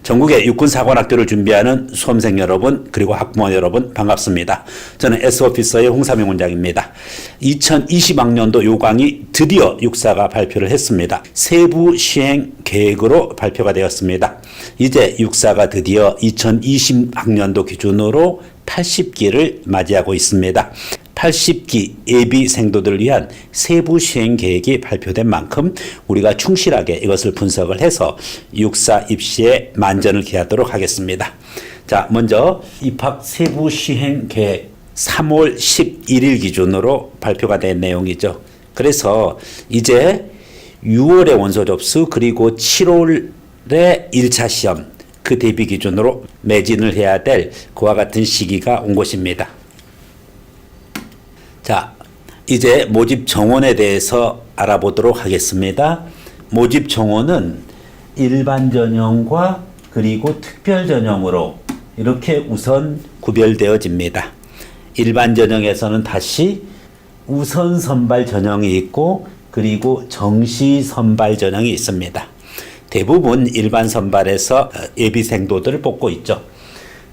전국의 육군사관학교를 준비하는 수험생 여러분 그리고 학부모 여러분 반갑습니다. 저는 S오피서의 홍삼영 원장입니다. 2020학년도 요강이 드디어 육사가 발표를 했습니다. 세부 시행 계획으로 발표가 되었습니다. 이제 육사가 드디어 2020학년도 기준으로 80기를 맞이하고 있습니다. 80기 예비생도들을 위한 세부 시행 계획이 발표된 만큼 우리가 충실하게 이것을 분석을 해서 육사 입시에 만전을 기하도록 하겠습니다. 자, 먼저 입학 세부 시행 계획 3월 11일 기준으로 발표가 된 내용이죠. 그래서 이제 6월에 원서 접수 그리고 7월에 1차 시험 그 대비 기준으로 매진을 해야 될 그와 같은 시기가 온 것입니다. 자, 이제 모집 정원에 대해서 알아보도록 하겠습니다. 모집 정원은 일반 전형과 그리고 특별 전형으로 이렇게 우선 구별되어집니다. 일반 전형에서는 다시 우선 선발 전형이 있고 그리고 정시 선발 전형이 있습니다. 대부분 일반 선발에서 예비생도들을 뽑고 있죠.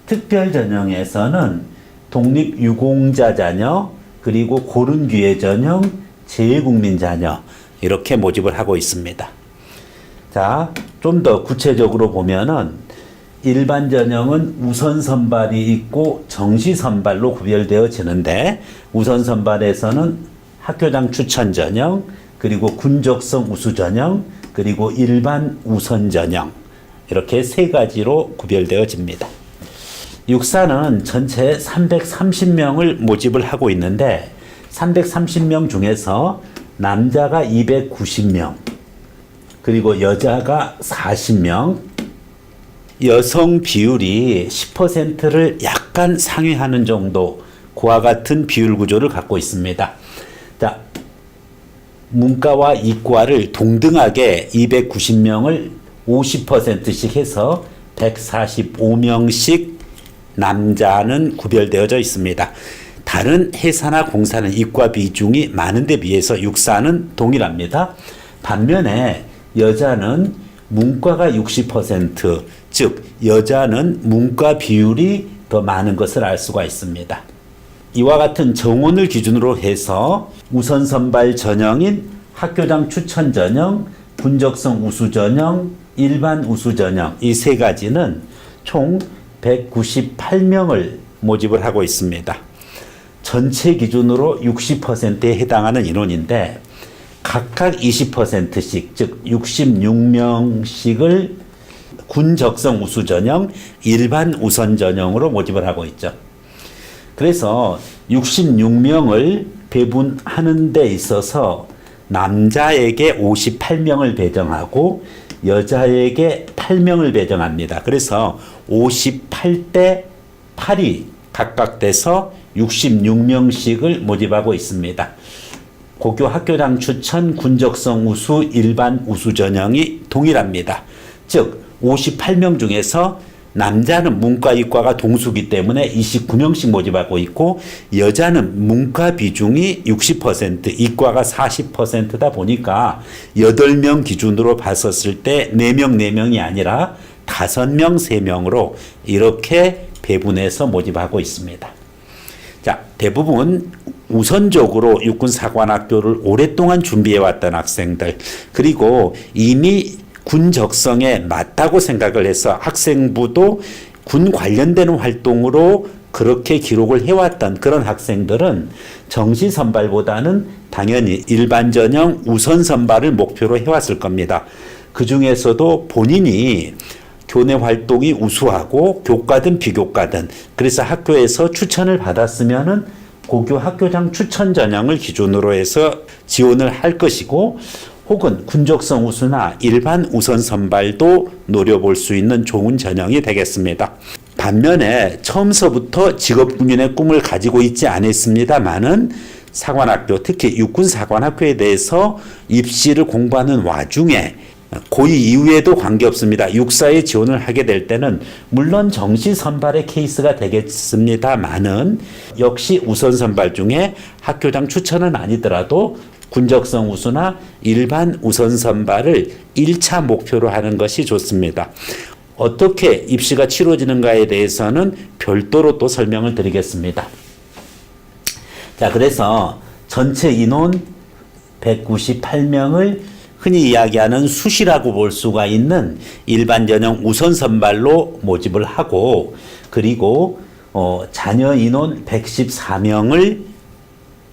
특별 전형에서는 독립 유공자 자녀 그리고 고른 기회 전형, 재외국민 자녀 이렇게 모집을 하고 있습니다. 자, 좀 더 구체적으로 보면은 일반 전형은 우선 선발이 있고 정시 선발로 구별되어지는데 우선 선발에서는 학교장 추천 전형, 그리고 군적성 우수 전형, 그리고 일반 우선 전형 이렇게 세 가지로 구별되어집니다. 육사는 전체 330명을 모집을 하고 있는데 330명 중에서 남자가 290명 그리고 여자가 40명 여성 비율이 10%를 약간 상회하는 정도 그와 같은 비율 구조를 갖고 있습니다. 자, 문과와 이과를 동등하게 290명을 50%씩 해서 145명씩 남자는 구별되어져 있습니다. 다른 회사나 공사는 이과 비중이 많은 데 비해서 육사는 동일합니다. 반면에 여자는 문과가 60%, 즉 여자는 문과 비율이 더 많은 것을 알 수가 있습니다. 이와 같은 정원을 기준으로 해서 우선 선발 전형인 학교장 추천 전형, 군적성 우수 전형, 일반 우수 전형 이 세 가지는 총 198명을 모집을 하고 있습니다. 전체 기준으로 60%에 해당하는 인원인데 각각 20%씩 즉 66명씩을 군적성 우수 전형, 일반 우선 전형으로 모집을 하고 있죠. 그래서 66명을 배분하는 데 있어서 남자에게 58명을 배정하고 여자에게 8명을 배정합니다. 그래서 58대 8이 각각 돼서 66명씩을 모집하고 있습니다. 고교 학교장 추천, 군적성 우수, 일반 우수 전형이 동일합니다. 즉 58명 중에서 남자는 문과, 이과가 동수기 때문에 29명씩 모집하고 있고 여자는 문과 비중이 60%, 이과가 40%다 보니까 8명 기준으로 봤었을 때 4명, 4명이 아니라 5명, 3명으로 이렇게 배분해서 모집하고 있습니다. 자, 대부분 우선적으로 육군사관학교를 오랫동안 준비해왔던 학생들 그리고 이미 군 적성에 맞다고 생각을 해서 학생부도 군 관련되는 활동으로 그렇게 기록을 해왔던 그런 학생들은 정시 선발보다는 당연히 일반 전형 우선 선발을 목표로 해왔을 겁니다. 그 중에서도 본인이 교내 활동이 우수하고 교과든 비교과든 그래서 학교에서 추천을 받았으면은 고교 학교장 추천 전형을 기준으로 해서 지원을 할 것이고 혹은 군적성 우수나 일반 우선 선발도 노려볼 수 있는 좋은 전형이 되겠습니다. 반면에 처음서부터 직업군인의 꿈을 가지고 있지 않았습니다만은 사관학교, 특히 육군사관학교에 대해서 입시를 공부하는 와중에 고2 이후에도 관계없습니다. 육사에 지원을 하게 될 때는 물론 정시 선발의 케이스가 되겠습니다만은 역시 우선 선발 중에 학교장 추천은 아니더라도 군적성 우수나 일반 우선 선발을 1차 목표로 하는 것이 좋습니다. 어떻게 입시가 치러지는가에 대해서는 별도로 또 설명을 드리겠습니다. 자, 그래서 전체 인원 198명을 흔히 이야기하는 수시라고 볼 수가 있는 일반 전형 우선 선발로 모집을 하고, 그리고 자녀 인원 114명을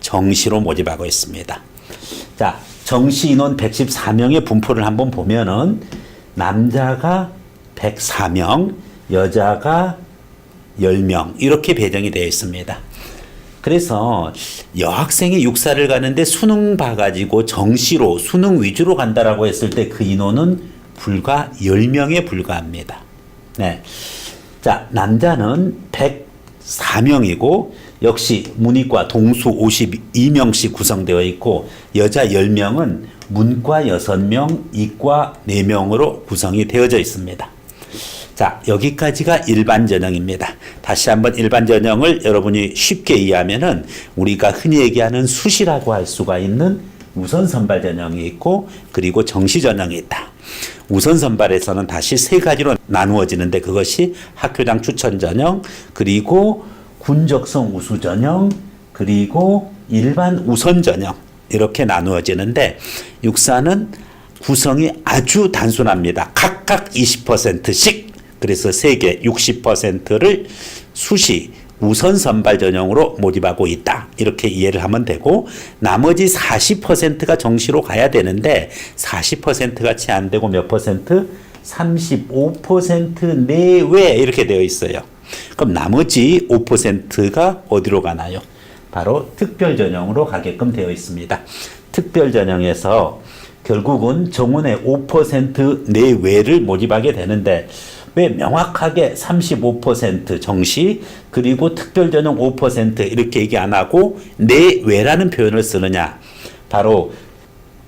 정시로 모집하고 있습니다. 자, 정시 인원 114명의 분포를 한번 보면은 남자가 104명, 여자가 10명 이렇게 배정이 되어 있습니다. 그래서 여학생이 육사를 가는데 수능 봐가지고 정시로 수능 위주로 간다라고 했을 때 그 인원은 불과 10명에 불과합니다. 네. 자, 남자는 104명이고 역시 문이과 동수 52명씩 구성되어 있고 여자 10명은 문과 6명, 이과 4명으로 구성이 되어져 있습니다. 자, 여기까지가 일반 전형입니다. 다시 한번 일반 전형을 여러분이 쉽게 이해하면은 우리가 흔히 얘기하는 수시라고 할 수가 있는 우선 선발 전형이 있고 그리고 정시 전형이 있다. 우선 선발에서는 다시 세 가지로 나누어지는데 그것이 학교장 추천 전형, 그리고 군적성 우수 전형, 그리고 일반 우선 전형 이렇게 나누어지는데 육사는 구성이 아주 단순합니다. 각각 20%씩. 그래서 3개 60%를 수시 우선 선발 전형으로 모집하고 있다. 이렇게 이해를 하면 되고 나머지 40%가 정시로 가야 되는데 40%가 채 안 되고 몇 퍼센트? 35% 내외 이렇게 되어 있어요. 그럼 나머지 5%가 어디로 가나요? 바로 특별 전형으로 가게끔 되어 있습니다. 특별 전형에서 결국은 정원의 5% 내외를 모집하게 되는데 왜 명확하게 35% 정시 그리고 특별전형 5% 이렇게 얘기 안 하고 내외라는 표현을 쓰느냐? 바로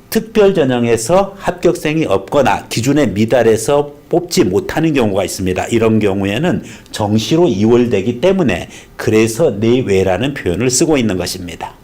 특별전형에서 합격생이 없거나 기준에 미달해서 뽑지 못하는 경우가 있습니다. 이런 경우에는 정시로 이월되기 때문에 그래서 내외라는 표현을 쓰고 있는 것입니다.